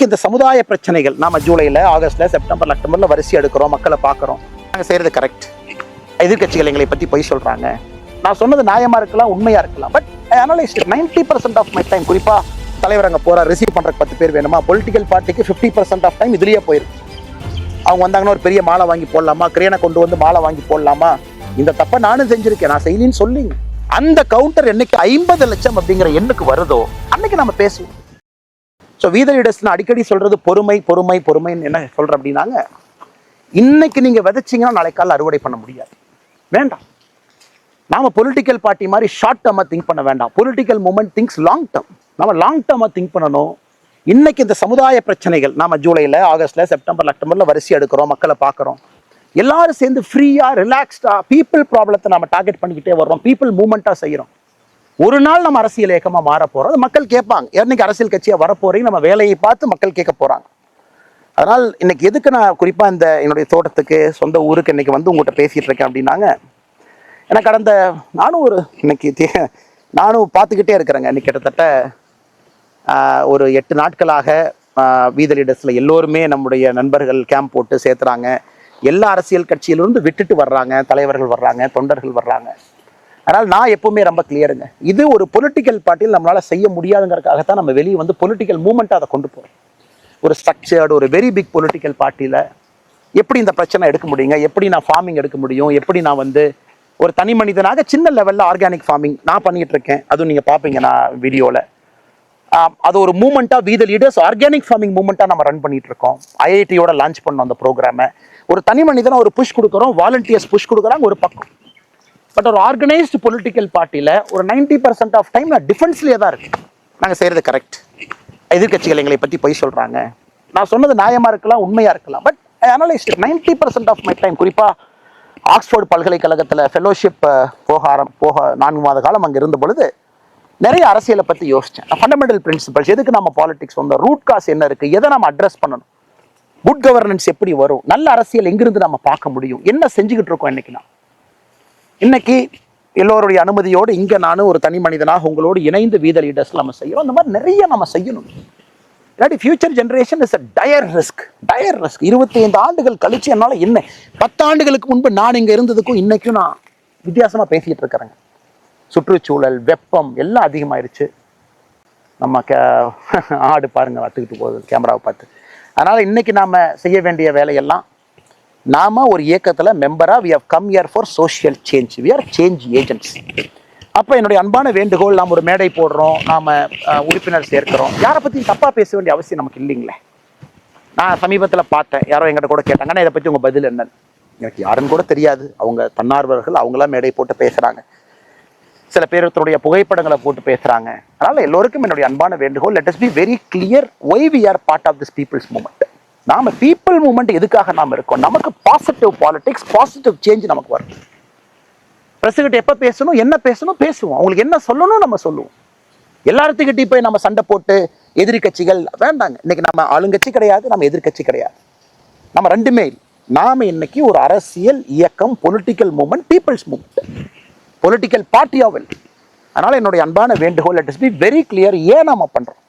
இந்த சமுதாய பிரச்சனைகள் நாம ஜூலைல, ஆகஸ்ட்ல, செப்டம்பர்ல, அக்டோபர்ல வரிசை எடுக்கிறோம், மக்களை பார்க்குறோம். நாங்கள் செய்யறது கரெக்ட். எதிர்கட்சிகள் எங்களை பத்தி பொய் சொல்றாங்க. நான் சொன்னது நியாயமா இருக்கலாம், உண்மையா இருக்கலாம். But analyse 90% of my time, குறிப்பா தலைவர் அங்கே போறா, ரிசீவ் பண்றதுக்கு 10 பேர் வேணுமா, பொலிட்டிக்கல் பார்ட்டிக்கு 50% ஆஃப் டைம் இதுலயே போயிருக்கு. அவங்க வந்தாங்கன்னா ஒரு பெரிய மாலை வாங்கி போடலாமா, கிரேனை கொண்டு வந்து மாலை வாங்கி போடலாமா, இந்த தப்பை நானும் செஞ்சிருக்கேன், நான் செய்யலின்னு சொல்லிங்க. அந்த கவுண்டர் என்னைக்கு 50 லட்சம் அப்படிங்கிற எண்ணுக்கு வருதோ அன்னைக்கு நம்ம பேசுவோம். ஸோ வீத லீடர்ஸ் அடிக்கடி சொல்றது பொறுமை பொறுமை பொறுமைன்னு என்ன சொல்ற அப்படின்னாங்க, இன்னைக்கு நீங்க விதைச்சிங்கன்னா நாளைக்கு காலையில் அறுவடை பண்ண முடியாது. வேண்டாம். நாம பொலிட்டிக்கல் பார்ட்டி மாதிரி ஷார்ட் டேர்மா திங்க் பண்ண வேண்டாம். Political movement things long term. நம்ம லாங் டேர்மா திங்க் பண்ணணும். இன்னைக்கு இந்த சமுதாய பிரச்சனைகள் நாம ஜூலைல, ஆகஸ்ட்ல, செப்டம்பர்ல, அக்டோபர்ல வரிசை எடுக்கிறோம், மக்களை பார்க்குறோம். எல்லாரும் சேர்ந்து ஃப்ரீயா ரிலாக்ஸ்டா பீப்புள் ப்ராப்ளத்தை நம்ம டார்கெட் பண்ணிக்கிட்டே வர்றோம், பீப்புள் மூவ்மெண்ட்டா செய்யறோம். ஒரு நாள் நம்ம அரசியல் இயக்கமா மாற போறோம். அது மக்கள் கேட்பாங்க, என்னைக்கு அரசியல் கட்சியா வரப்போறீங்க, நம்ம வேலையை பார்த்து மக்கள் கேட்க போறாங்க. அதனால் இன்னைக்கு எதுக்கு நான் குறிப்பா இந்த என்னுடைய தோட்டத்துக்கு, சொந்த ஊருக்கு இன்னைக்கு வந்து உங்கள்கிட்ட பேசிட்டு இருக்கேன் அப்படின்னாங்க, எனக்கு கடந்த நானும் பார்த்துக்கிட்டே இருக்கிறேங்க. இன்னைக்கு கிட்டத்தட்ட ஒரு 8 நாட்களாக வீத லீடர்ஸ்ல எல்லோருமே நம்முடைய நண்பர்கள் கேம்ப் போட்டு சேர்த்துறாங்க. எல்லா அரசியல் கட்சியிலிருந்து விட்டுட்டு வர்றாங்க, தலைவர்கள் வர்றாங்க, தொண்டர்கள் வர்றாங்க. அதனால் நான் எப்பவுமே ரொம்ப கிளியருங்க, இது ஒரு பொலிட்டிக்கல் பார்ட்டியில் நம்மளால செய்ய முடியாதுங்கிறதுக்காகத்தான் நம்ம வெளியே வந்து பொலிட்டிக்கல் மூவ்மெண்ட்டாக அதை கொண்டு போகிறோம். ஒரு ஸ்ட்ரக்சர்டு, ஒரு வெரி பிக் பொலிட்டிக்கல் பார்ட்டியில் எப்படி இந்த பிரச்சனை எடுக்க முடியுங்க, எப்படி நான் ஃபார்மிங் எடுக்க முடியும், எப்படி நான் வந்து ஒரு தனி மனிதனாக சின்ன லெவலில் ஆர்கானிக் ஃபார்மிங் நான் பண்ணிட்டு இருக்கேன். அதுவும் நீங்கள் பார்ப்பீங்க நான் வீடியோவில். அது ஒரு மூவ்மெண்ட்டாக வீத லீடர்ஸ் ஆர்கானிக் ஃபார்மிங் மூவ்மெண்ட்டாக நம்ம ரன் பண்ணிட்டு இருக்கோம். ஐஐடியோட லான்ச் பண்ணோம் அந்த ப்ரோக்ராமை. ஒரு தனி மனிதனை ஒரு புஷ் கொடுக்குறோம், வாலண்டியர்ஸ் புஷ் கொடுக்குறாங்க ஒரு பக்கம். பட் ஒரு ஆர்கனைஸ்டு பொலிட்டிக்கல் பார்ட்டியில் ஒரு 90% ஆஃப் டைம் நான் டிஃபென்ஸ்லேயே தான் இருக்கு. நாங்கள் செய்யறது கரெக்ட். எதிர்கட்சிகள் எங்களை பற்றி பொய் சொல்றாங்க. நான் சொன்னது நியாயமா இருக்கலாம், உண்மையா இருக்கலாம். But analyse 90% of my time, குறிப்பா ஆக்ஸ்போர்டு பல்கலைக்கழகத்தில் ஃபெலோஷிப் போக 4 மாத காலம் அங்கே இருந்த பொழுது நிறைய அரசியலை பற்றி யோசித்தேன். ஃபண்டமெண்டல் பிரின்சிபல்ஸ், எதுக்கு நம்ம பாலிடிக்ஸ் வந்தோம், ரூட் காஸ் என்ன இருக்குது, எதை நம்ம அட்ரஸ் பண்ணணும், குட் கவர்னன்ஸ் எப்படி வரும், நல்ல அரசியல் எங்கிருந்து நம்ம பார்க்க முடியும், என்ன செஞ்சுக்கிட்டு இருக்கோம் இன்னைக்கு எல்லோருடைய அனுமதியோடு இங்கே நானும் ஒரு தனி மனிதனாக உங்களோடு இணைந்து வீத லீடர்ஸ் நம்ம செய்யறோம். இந்த மாதிரி நிறைய நம்ம செய்யணும். இல்லாட்டி future generation is a dire risk. 25 ஆண்டுகள் கழிச்சு என்னால் என்ன 10 ஆண்டுகளுக்கு முன்பு நான் இங்கே இருந்ததுக்கும் இன்னைக்கும் நான் வித்தியாசமாக பேசிட்டு இருக்கிறேங்க. சுற்றுச்சூழல், வெப்பம் எல்லாம் அதிகமாயிருச்சு. நம்ம ஆடு பாருங்க வத்துக்கிட்டு போகுது கேமராவை பார்த்து. அதனால இன்னைக்கு நாம செய்ய வேண்டிய வேலையெல்லாம், நாம ஒரு இயக்கத்துல மெம்பரா we have come here for social change, we are change agents. அப்ப என்னுடைய அன்பான வேண்டுகோள், நாம் ஒரு மேடை போடுறோம், நாம உறுப்பினர் சேர்க்கிறோம், யாரை பத்தியும் தப்பா பேச வேண்டிய அவசியம் நமக்கு இல்லைங்களே. நான் சமீபத்துல பார்த்தேன், யாரோ எங்கிட்ட கூட கேட்டாங்கன்னா இதை பத்தி உங்க பதில் என்னன்னு. எனக்கு யாருன்னு கூட தெரியாது. அவங்க தன்னார்வர்கள், அவங்களாம் மேடை போட்டு பேசுறாங்க. சில பேருடைய புகைப்படங்களை போட்டு பேசுறாங்க. அதனால எல்லோருக்கும் என்னுடைய அன்பான வேண்டுகோள், let us be very clear why we are part of this people's movement. நாம பீப்புள் மூவ்மெண்ட் எதுக்காக நாம இருக்கோம், நமக்கு பாசிட்டிவ் பாலிடிக்ஸ், பாசிட்டிவ் சேஞ்ச் நமக்கு வரும். பிரசிடென்ட் எப்ப பேசணும், என்ன பேசணும் பேசுவோம், அவங்களுக்கு என்ன சொல்லணும் நம்ம சொல்லுவோம். எல்லாத்துக்கிட்டையும் போய் நம்ம சண்டை போட்டு எதிரி கட்சிகள் வேண்டாங்க. இன்னைக்கு நம்ம ஆளுங்கட்சி கிடையாது, நம்ம எதிர்கட்சி கிடையாது, நம்ம ரெண்டுமே. நாம இன்னைக்கு ஒரு அரசியல் இயக்கம், political movement, people's movement, political பார்ட்டியாவில். அதனால என்னுடைய அன்பான வேண்டுகோள், let us be very clear ஏன் நாம பண்றோம்.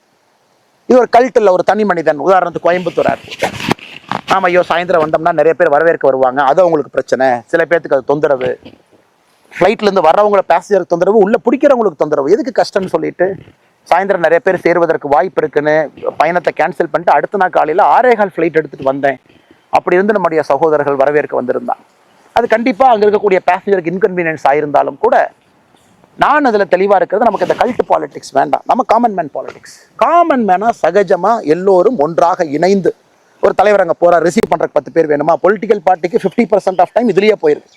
இது ஒரு கல்ட்டில் ஒரு தனி மனிதன், உதாரணத்துக்கு கோயம்புத்தூர் ஏர்போர்ட், நாம ஐயோ சாயந்தரம் வந்தோம்னா நிறைய பேர் வரவேற்க வருவாங்க, அது அவங்களுக்கு பிரச்சனை, சில பேருக்கு அது தொந்தரவு, ஃப்ளைட்லேருந்து வர்றவங்கள பேசஞ்சருக்கு தொந்தரவு, உள்ள பிடிக்கிறவங்களுக்கு தொந்தரவு, எதுக்கு கஷ்டம்னு சொல்லிட்டு சாயந்தரம் நிறைய பேர் சேருவதற்கு வாய்ப்பு இருக்குன்னு பயணத்தை கேன்சல் பண்ணிட்டு அடுத்த நாள் காலையில் 6:15 ஃப்ளைட் எடுத்துட்டு வந்தேன். அப்படி இருந்து நம்முடைய சகோதரர்கள் வரவேற்க வந்திருந்தான். அது கண்டிப்பாக அங்கே இருக்கக்கூடிய பேசஞ்சருக்கு இன்கன்வீனியன்ஸ் ஆயிருந்தாலும் கூட நான் அதில் தெளிவாக இருக்கிறது, நமக்கு இந்த கல்ட் பாலிடிக்ஸ் வேண்டாம். நம்ம காமன் மேன் பாலிடிக்ஸ். காமன் மேனாக சகஜமாக எல்லோரும் ஒன்றாக இணைந்து, ஒரு தலைவர் அங்கே போகிறார், ரிசீவ் பண்ணுறக்கு 10 பேர் வேணுமா, பொலிட்டிக்கல் பார்ட்டிக்கு 50% ஆஃப் டைம் இதுலேயே போயிருக்கு.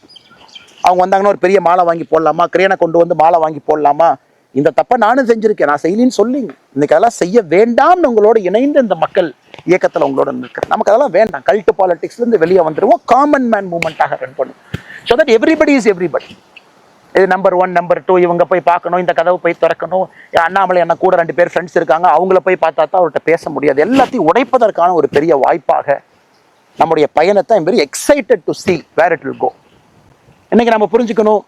அவங்க வந்தாங்கன்னா ஒரு பெரிய மாலை வாங்கி போடலாமா, கிரேனை கொண்டு வந்து மாலை வாங்கி போடலாமா, இந்த தப்பை நானும் செஞ்சுருக்கேன், நான் செய்யலின்னு சொல்லிங்க. இன்னைக்கு அதெல்லாம் செய்ய வேண்டாம்னு உங்களோட இணைந்து இந்த மக்கள் இயக்கத்தில் உங்களோட இருக்கிறேன். நமக்கு அதெல்லாம் வேண்டாம். கல்ட் பாலிடிக்ஸ்லேருந்து வெளியே வந்துடுவோம், காமன் மேன் மூவ்மெண்ட்டாக ரன் பண்ணும். So that everybody is everybody. இது நம்பர் 1, நம்பர் 2, இவங்க போய் பார்க்கணும், இந்த கதவை போய் திறக்கணும், அண்ணாமலை என்ன கூட 2 பேர் ஃப்ரெண்ட்ஸ் இருக்காங்க, அவங்கள போய் பார்த்தா தான் அவர்கிட்ட பேச முடியாது. எல்லாத்தையும் உடைப்பதற்கான ஒரு பெரிய வாய்ப்பாக நம்முடைய பயணத்தை I'm very excited to see where it will go. இன்னைக்கு நம்ம புரிஞ்சுக்கணும்,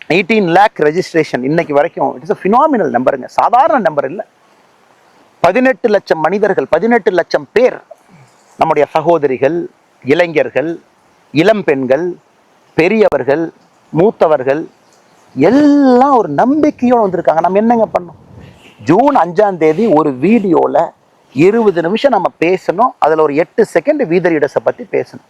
18 lakh ரெஜிஸ்ட்ரேஷன் இன்னைக்கு வரைக்கும் இட் இஸ் a phenomenal நம்பருங்க, சாதாரண நம்பர் இல்லை. 18 லட்சம் மனிதர்கள், 18 லட்சம் பேர், நம்முடைய சகோதரிகள், இளைஞர்கள், இளம் பெண்கள், பெரியவர்கள், மூத்தவர்கள் எல்லாம் ஒரு நம்பிக்கையோடு வந்திருக்காங்க. நம்ம என்னங்க பண்ணோம்? ஜூன் 5ஆம் தேதி ஒரு வீடியோல 20 நிமிஷம் நம்ம பேசணும். அதுல ஒரு 8 செகண்ட் வீத லீடர்ஸை பத்தி பேசணும்.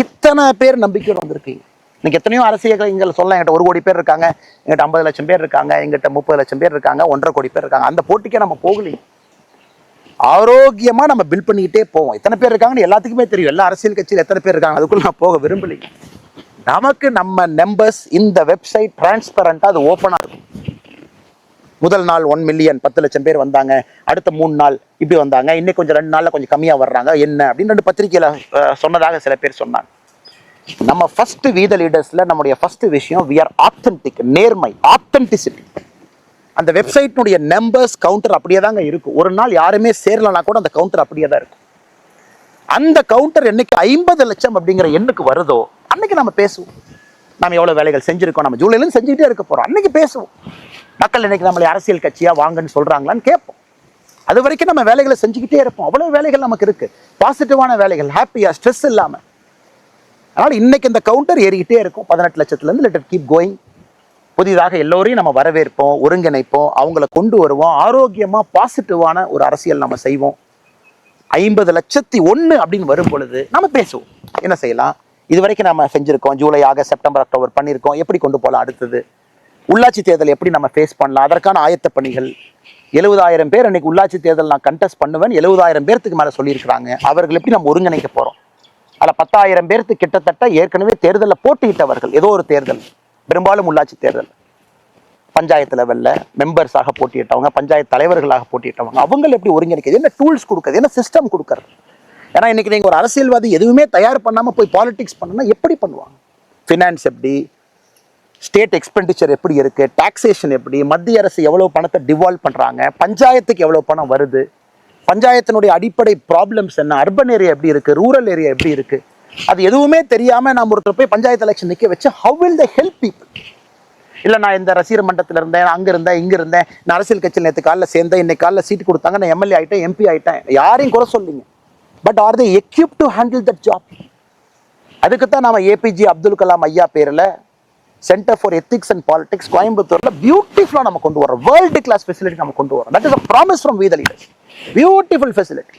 இத்தனை பேர் நம்பிக்கையோடு வந்திருக்கீங்க. இன்னைக்கு எத்தனையோ அரசியல் இங்கே சொல்லலாம். எங்கிட்ட 1 கோடி பேர் இருக்காங்க, எங்கிட்ட 50 லட்சம் பேர் இருக்காங்க, எங்கிட்ட 30 லட்சம் பேர் இருக்காங்க, 1.5 கோடி பேர் இருக்காங்க. அந்த போட்டிக்கே நம்ம போகலையே. ஆரோக்கியமா நம்ம பில்ட் பண்ணிக்கிட்டே போவோம். எத்தனை பேர் இருக்காங்கன்னு எல்லாத்துக்குமே தெரியும். எல்லா அரசியல் கட்சியில் எத்தனை பேர் இருக்காங்க, அதுக்குள்ள நான் போக விரும்பலைங்க. நமக்கு நம்ம நம்பர்ஸ் இந்த வெப்சைட் டிரான்ஸ்பரண்டா அது ஓப்பனா இருக்கும். முதல் நாள் 1 மில்லியன் 10 லட்சம் பேர் வந்தாங்க, அடுத்த 3 நாள் இப்படி வந்தாங்க, இன்னும் கொஞ்சம் 2 நாள்ல கொஞ்சம் கம்மியா வர்றாங்க என்ன அப்படின்னு 2 பத்திரிகையில சொன்னதாக சில பேர் சொன்னாங்க. நம்ம ஃபர்ஸ்ட் வீத லீடர்ஸ்ல நம்முடைய ஃபர்ஸ்ட் விஷயம் we are authentic, நேர்மை, ஆத்தென்டிசிட்டி. அந்த வெப்சைட்னுடைய நம்பர்ஸ் கவுண்டர் அப்படியே தாங்க இருக்கும். ஒரு நாள் யாருமே சேரலனா கூட அந்த கவுண்டர் அப்படியே தான் இருக்கும். அந்த கவுண்டர் என்னைக்கு 50 லட்சம் அப்படிங்கிற எண்ணுக்கு வருதோ அன்னைக்கு நம்ம பேசுவோம். நம்ம எவ்வளவு வேலைகள் செஞ்சிருக்கோம், நம்ம ஜூலைல செஞ்சுக்கிட்டே இருக்க போறோம், அன்னைக்கு பேசுவோம். மக்கள் இன்னைக்கு நம்மளை அரசியல் கட்சியா வாங்கன்னு சொல்றாங்களான்னு கேட்போம். அது வரைக்கும் நம்ம வேலைகளை செஞ்சுக்கிட்டே இருப்போம். அவ்வளவு வேலைகள் நமக்கு இருக்கு, பாசிட்டிவான வேலைகள், ஹாப்பியா, ஸ்ட்ரெஸ் இல்லாம. அதனால இன்னைக்கு இந்த கவுண்டர் ஏறிக்கிட்டே இருக்கும். 18 லட்சத்துல இருந்து லெட் இட் கீப் கோயிங். புதிதாக எல்லோரையும் நம்ம வரவேற்போம், ஒருங்கிணைப்போம், அவங்கள கொண்டு வருவோம். ஆரோக்கியமா பாசிட்டிவான ஒரு அரசியல் நம்ம செய்வோம். 50,01,000 அப்படின்னு வரும் பொழுது நம்ம பேசுவோம். என்ன செய்யலாம், இது வரைக்கும் நம்ம செஞ்சிருக்கோம், ஜூலை, ஆகஸ்ட், செப்டம்பர், அக்டோபர் பண்ணியிருக்கோம், எப்படி கொண்டு போகலாம், அடுத்தது உள்ளாட்சி தேர்தல் எப்படி நம்ம ஃபேஸ் பண்ணலாம், அதற்கான ஆயத்த பணிகள். 70,000 பேர் அன்னைக்கு உள்ளாட்சி தேர்தல் நான் கண்டெஸ்ட் பண்ணுவேன், 70,000 பேர்த்துக்கு மேலே சொல்லியிருக்கிறாங்க. அவர்கள் எப்படி நம்ம ஒருங்கிணைக்க போகிறோம். அதில் 10,000 பேர்த்து கிட்டத்தட்ட ஏற்கனவே தேர்தலில் போட்டியிட்டவர்கள். ஏதோ ஒரு தேர்தல், பெரும்பாலும் உள்ளாட்சி தேர்தல், பஞ்சாயத்து லெவலில் மெம்பர்ஸாக போட்டியிட்டவங்க, பஞ்சாயத்து தலைவர்களாக போட்டியிட்டவங்க, அவங்க எப்படி ஒருங்கிணைக்கிறது, என்ன டூல்ஸ் கொடுக்குறது, என்ன சிஸ்டம் கொடுக்கறது. ஏன்னா இன்னைக்கு நீங்கள் ஒரு அரசியல்வாதி எதுவுமே தயார் பண்ணாமல் போய் பாலிடிக்ஸ் பண்ணணும்னா எப்படி பண்ணுவாங்க? ஃபினான்ஸ் எப்படி, ஸ்டேட் எக்ஸ்பெண்டிச்சர் எப்படி இருக்கு, டாக்ஸேஷன் எப்படி, மத்திய அரசு எவ்வளவு பணத்தை டிவால்வ் பண்றாங்க, பஞ்சாயத்துக்கு எவ்வளவு பணம் வருது, பஞ்சாயத்தினுடைய அடிப்படை ப்ராப்ளம்ஸ் என்ன, அர்பன் ஏரியா எப்படி இருக்கு, ரூரல் ஏரியா எப்படி இருக்கு, அது எதுவுமே தெரியாம நாம் ஒருத்தர் போய் பஞ்சாயத்து எலெக்ஷன் நிக்க வச்சு how will they help people? இல்ல நான் இந்த ரசிகர் மன்றத்தில் இருந்தேன், அங்க இருந்தேன், இங்க இருந்தேன், நான் அரசியல் கட்சியில் நேற்று காலைல சேர்ந்தேன், இன்னைக்கு காலைல சீட்டு கொடுத்தாங்க, நான் எம்எல்ஏ ஆயிட்டேன், எம்பி ஆயிட்டேன், யாரையும் குறை சொல்லிங்க. But are they equipped to handle that job? அதுக்கு தான் நாம ஏபிஜே அப்துல் கலாம் ஐயா பேர்ல centre for ethics and politics கோயம்புத்தூர்ல பியூட்டிஃபுல்லா நம்ம கொண்டு வரோம். வேர்ல்டு கிளாஸ் ஃபெசிலிட்டி நம்ம கொண்டு வரோம். That is a promise from we the leaders. Beautiful facility.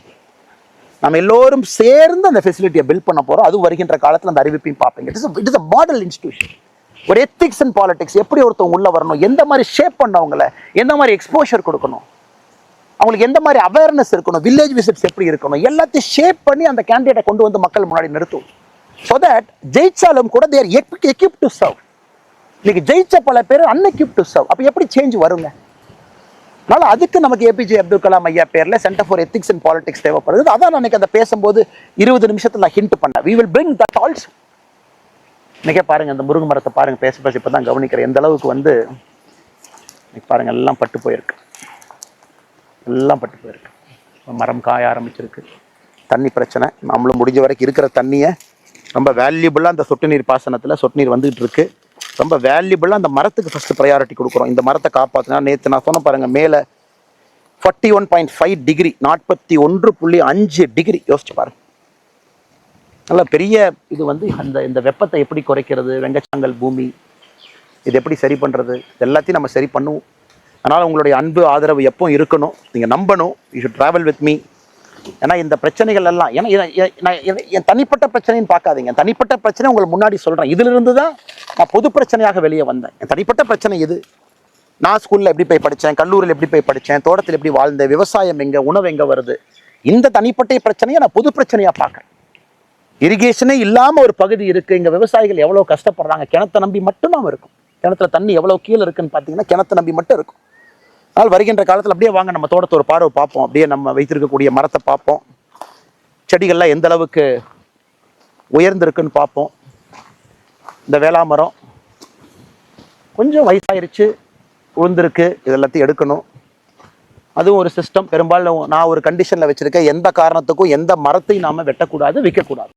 நம்ம எல்லோரும் சேர்ந்து அந்த ஃபெசிலிட்டியை பில்ட் பண்ண போறோம். அது வருகின்ற காலத்தில் அந்த அறிவிப்பையும் பார்ப்பீங்க. It is a model institution. ஒரு எத்திக்ஸ் அண்ட் பாலிடிக்ஸ் எப்படி ஒருத்தவங்க உள்ள வரணும், எந்த மாதிரி ஷேப் பண்ணவங்களை, எந்த மாதிரி எக்ஸ்போஷர் கொடுக்கணும், அவங்களுக்கு எந்த மாதிரி அவேர்னஸ் இருக்கணும், வில்லேஜ் விசிட்ஸ் எப்படி இருக்கணும், எல்லாத்தையும் ஷேப் பண்ணி அந்த கேண்டிடேட்டை கொண்டு வந்து மக்கள் முன்னாடி நிறுத்தும். ஸோ தட் ஜெயிச்சாலும் கூட தேர் equipped to serve. இன்னைக்கு ஜெயிச்ச பல பேர் unequipped to serve. அப்போ எப்படி சேஞ்ச் வருங்க? அதனால அதுக்கு நமக்கு ஏபிஜே அப்துல் கலாம் ஐயா பேர்ல centre for ethics and politics தேவைப்படுது. அதான் அன்னைக்கு அதை பேசும்போது 20 நிமிஷத்துல நான் ஹிண்ட் பண்ணேன். we will bring that also. இன்னைக்கே பாருங்க, அந்த முருங்கை மரத்தை பாருங்க, பேச பேச இப்பதான் கவனிக்கிறேன் எந்த அளவுக்கு இன்னைக்கு பாருங்க எல்லாம் பட்டு போயிருக்கு, எல்லாம் பட்டு போயிருக்கு. மரம் காய ஆரம்பிச்சிருக்கு. தண்ணி பிரச்சனை. நம்மளும் முடிஞ்ச வரைக்கும் இருக்கிற தண்ணியை ரொம்ப வேல்யூபிளாக அந்த சொட்டு நீர் பாசனத்தில் சொட்டு நீர் வந்துகிட்டு இருக்கு. ரொம்ப வேல்யூபிளாக அந்த மரத்துக்கு ஃபர்ஸ்ட் ப்ரையாரிட்டி கொடுக்குறோம். இந்த மரத்தை காப்பாற்றினா, நேற்று நான் சொன்ன பாருங்க, மேலே 41.5 டிகிரி, 41.5 டிகிரி, யோசிச்சு பாருங்க. நல்ல பெரிய இது இந்த வெப்பத்தை எப்படி குறைக்கிறது, வெங்கச்சாங்கல் பூமி, இது எப்படி சரி பண்ணுறது, எல்லாத்தையும் நம்ம சரி பண்ணுவோம். அதனால் உங்களுடைய அன்பு ஆதரவு எப்போ இருக்கணும், நீங்கள் நம்பணும். You should travel with me. ஏன்னா இந்த பிரச்சனைகள் எல்லாம், ஏன்னா என் தனிப்பட்ட பிரச்சனைன்னு பார்க்காதீங்க. தனிப்பட்ட பிரச்சனை உங்களுக்கு முன்னாடி சொல்கிறேன். இதிலிருந்து தான் நான் பொது பிரச்சனையாக வெளியே வந்தேன். என் தனிப்பட்ட பிரச்சனை இது. நான் ஸ்கூலில் எப்படி போய் படித்தேன், கல்லூரியில் எப்படி போய் படித்தேன், தோட்டத்தில் எப்படி வாழ்ந்தேன், விவசாயம் எங்கே, உணவு எங்கே வருது, இந்த தனிப்பட்ட பிரச்சனையை நான் பொது பிரச்சனையாக பார்க்குறேன். இரிகேஷனே இல்லாமல் ஒரு பகுதி இருக்குது, இங்கே விவசாயிகள் எவ்வளோ கஷ்டப்படுறாங்க, கிணத்தை நம்பி மட்டும் நாம் இருக்கும். கிணத்துல தண்ணி எவ்வளோ கீழே இருக்குன்னு பார்த்தீங்கன்னா கிணத்தை நம்பி மட்டும் இருக்கும். அதனால் வருகின்ற காலத்தில் அப்படியே வாங்க நம்ம தோட்டத்தை ஒரு பார்வை பார்ப்போம். அப்படியே நம்ம வைத்திருக்கக்கூடிய மரத்தை பார்ப்போம், செடிகள்லாம் எந்த அளவுக்கு உயர்ந்திருக்குன்னு பார்ப்போம். இந்த வேளா மரம் கொஞ்சம் வயசாயிருச்சு, உளுந்திருக்கு, இது எல்லாத்தையும் எடுக்கணும். அதுவும் ஒரு சிஸ்டம். பெரும்பாலும் நான் ஒரு கண்டிஷனில் வச்சுருக்கேன், எந்த காரணத்துக்கும் எந்த மரத்தையும் நாம் வெட்டக்கூடாது, விற்கக்கூடாது.